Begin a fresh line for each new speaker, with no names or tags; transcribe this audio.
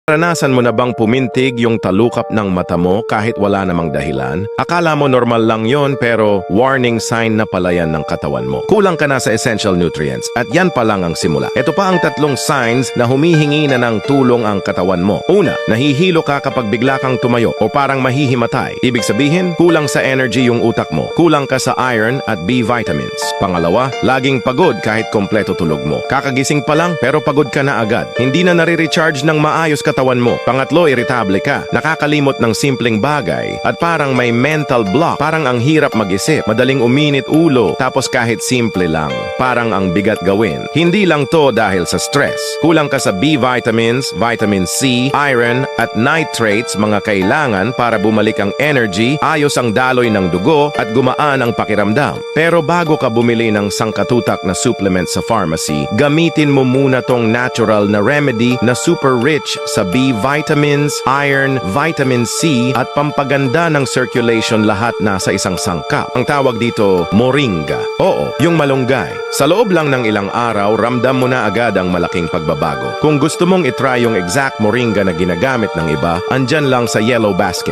Naranasan mo na bang pumintig yung talukap ng mata mo kahit wala namang dahilan? Akala mo normal lang yon pero warning sign na pala yan ng katawan mo. Kulang ka na sa essential nutrients at yan pa lang ang simula. Ito pa ang tatlong signs na humihingi na ng tulong ang katawan mo. Una, nahihilo ka kapag bigla kang tumayo o parang mahihimatay. Ibig sabihin, kulang sa energy yung utak mo. Kulang ka sa iron at B vitamins. Pangalawa, laging pagod kahit kompleto tulog mo. Kakagising pa lang pero pagod ka na agad. Hindi na nare-recharge ng maayos katawan mo. Pangatlo, iritable ka. Nakakalimot ng simpleng bagay at parang may mental block. Parang ang hirap mag-isip, madaling uminit ulo, tapos kahit simple lang. Parang ang bigat gawin. Hindi lang to dahil sa stress. Kulang ka sa B vitamins, vitamin C, iron at nitrates, mga kailangan para bumalik ang energy, ayos ang daloy ng dugo at gumaan ang pakiramdam. Pero bago ka bumili ng sangkatutak na supplement sa pharmacy, gamitin mo muna tong natural na remedy na super rich sa B vitamins, iron, vitamin C at pampaganda ng circulation, lahat nasa isang sangkap. Ang tawag dito, moringa. Oo, yung malunggay. Sa loob lang ng ilang araw, ramdam mo na agad ang malaking pagbabago. Kung gusto mong itry yung exact moringa na ginagamit ng iba, andyan lang sa Yellow Basket.